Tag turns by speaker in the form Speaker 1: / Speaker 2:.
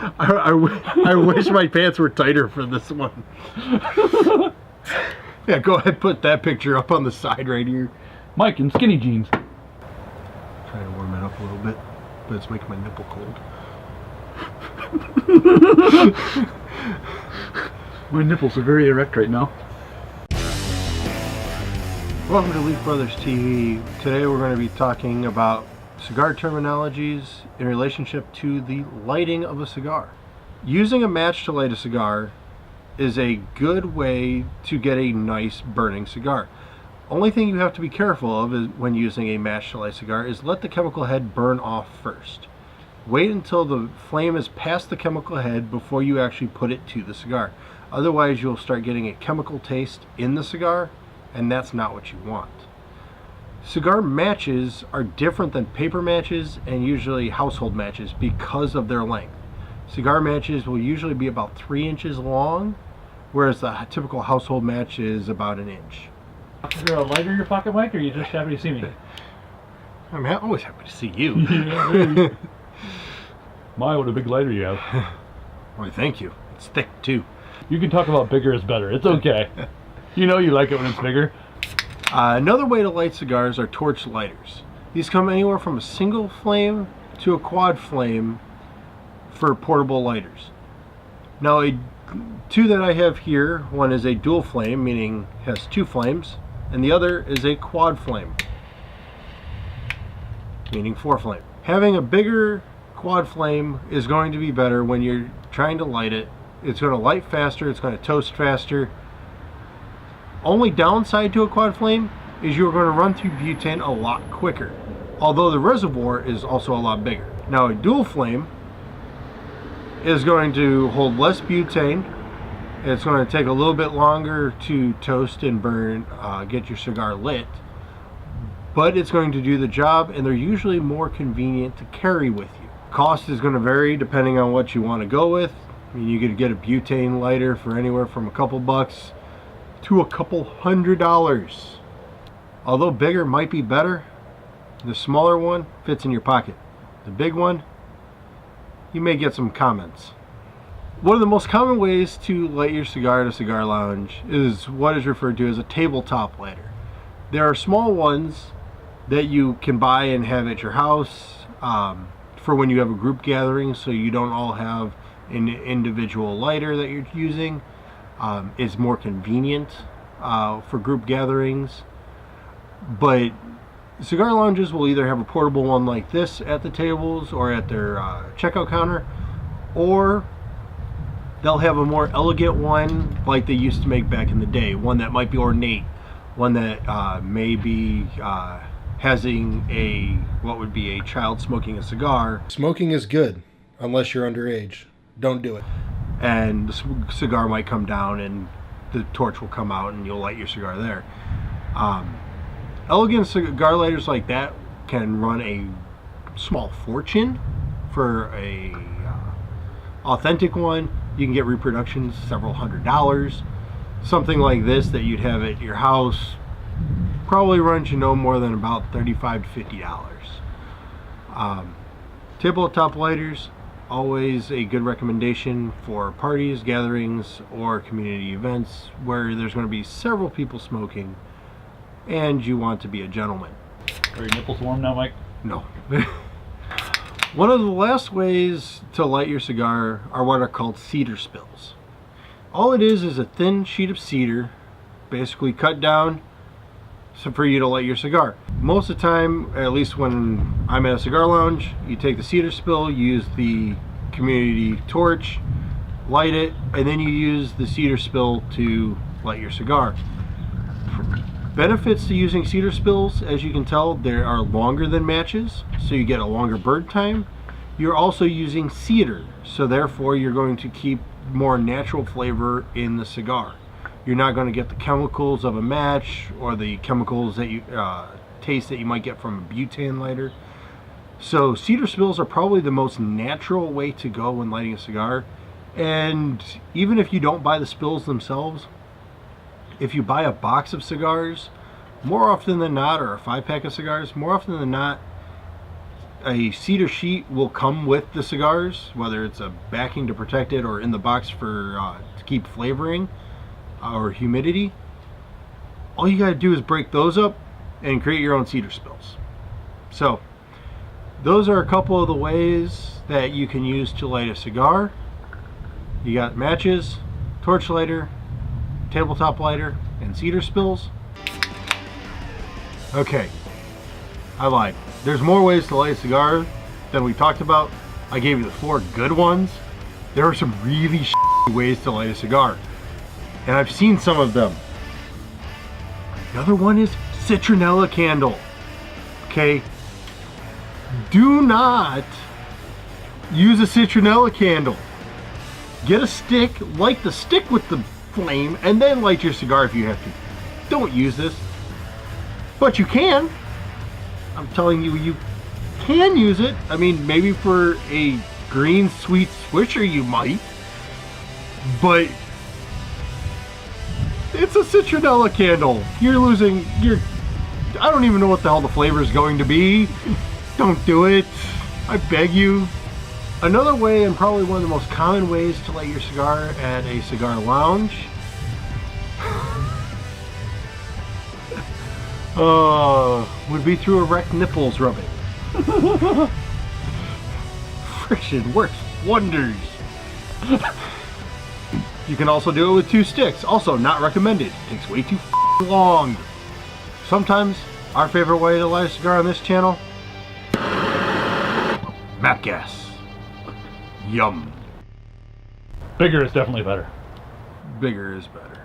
Speaker 1: I wish my pants were tighter for this one. Yeah, go ahead, put that picture up on the side right here.
Speaker 2: Mike in skinny jeans.
Speaker 1: Trying to warm it up a little bit, but it's making my nipple cold.
Speaker 2: My nipples are very erect right now.
Speaker 1: Welcome to Leaf Brothers TV. Today we're going to be talking about cigar terminologies in relationship to the lighting of a cigar. Using a match to light a cigar is a good way to get a nice burning cigar. Only thing you have to be careful of is when using a match to light cigar is let the chemical head burn off first. Wait until the flame is past the chemical head before you actually put it to the cigar. Otherwise you'll start getting a chemical taste in the cigar, and that's not what you want. Cigar matches are different than paper matches and usually household matches because of their length. Cigar matches will usually be about 3 inches long, whereas the typical household match is about 1 inch.
Speaker 2: Is there a lighter in your pocket, Mike, or are you just happy to see me?
Speaker 1: I'm always happy to see you.
Speaker 2: Yeah, my, what a big lighter you have.
Speaker 1: Why, thank you. It's thick too.
Speaker 2: You can talk about bigger is better. It's okay. You know you like it when it's bigger.
Speaker 1: Another way to light cigars are torch lighters. These come anywhere from a single flame to a quad flame for portable lighters. Now, two that I have here, one is a dual flame, meaning has 2 flames, and the other is a quad flame, meaning 4 flame. Having a bigger quad flame is going to be better when you're trying to light it. It's going to light faster, it's going to toast faster. Only downside to a quad flame is you're going to run through butane a lot quicker, although the reservoir is also a lot bigger. Now, a dual flame is going to hold less butane. It's going to take a little bit longer to toast and burn, get your cigar lit, but it's going to do the job, and they're usually more convenient to carry with you. Cost is going to vary depending on what you want to go with. I mean, you could get a butane lighter for anywhere from a couple bucks to a couple $100. Although bigger might be better, the smaller one fits in your pocket. The big one, you may get some comments. One of the most common ways to light your cigar at a cigar lounge is what is referred to as a tabletop lighter. There are small ones that you can buy and have at your house for when you have a group gathering, so you don't all have an individual lighter that you're using. It's more convenient for group gatherings, but cigar lounges will either have a portable one like this at the tables or at their checkout counter, or they'll have a more elegant one like they used to make back in the day, one that might be ornate, one that may be having what would be a child smoking a cigar. Smoking is good unless you're underage. Don't do it. And the cigar might come down and the torch will come out and you'll light your cigar there. Elegant cigar lighters like that can run a small fortune. For a authentic one, you can get reproductions several $100s. Something like this that you'd have at your house probably runs you no more than about $35 to $50. Tabletop lighters, always a good recommendation for parties, gatherings, or community events where there's going to be several people smoking and you want to be a gentleman.
Speaker 2: Are your nipples warm now, Mike?
Speaker 1: No. One of the last ways to light your cigar are what are called cedar spills. All it is a thin sheet of cedar, basically cut down for you to light your cigar. Most of the time, at least when I'm at a cigar lounge, you take the cedar spill, use the community torch, light it, and then you use the cedar spill to light your cigar. Benefits to using cedar spills, as you can tell, they are longer than matches, so you get a longer burn time. You're also using cedar, so therefore you're going to keep more natural flavor in the cigar. You're not going to get the chemicals of a match or the chemicals that you taste that you might get from a butane lighter. So cedar spills are probably the most natural way to go when lighting a cigar. And even if you don't buy the spills themselves, if you buy a box of cigars, more often than not, or a 5-pack of cigars, more often than not, a cedar sheet will come with the cigars, whether it's a backing to protect it or in the box for to keep flavoring or humidity. All you got to do is break those up and create your own cedar spills. So those are a couple of the ways that you can use to light a cigar. You got matches, torch lighter, tabletop lighter, and cedar spills. Okay, I lied. There's more ways to light a cigar than we talked about. I gave you the 4 good ones. There are some really ways to light a cigar, and I've seen some of them. The other one is citronella candle. Okay, do not use a citronella candle. Get a stick, light the stick with the flame, and then light your cigar if you have to. Don't use this, but you can. I'm telling you, you can use it. I mean, maybe for a green sweet swisher you might, but it's a citronella candle. You're losing your... I don't even know what the hell the flavor is going to be. Don't do it. I beg you. Another way, and probably one of the most common ways to light your cigar at a cigar lounge, would be through erect nipples rubbing. Friction works wonders. You can also do it with 2 sticks. Also not recommended. Takes way too long. Sometimes our favorite way to light a cigar on this channel, map gas. Yum.
Speaker 2: Bigger is definitely better.
Speaker 1: Bigger is better.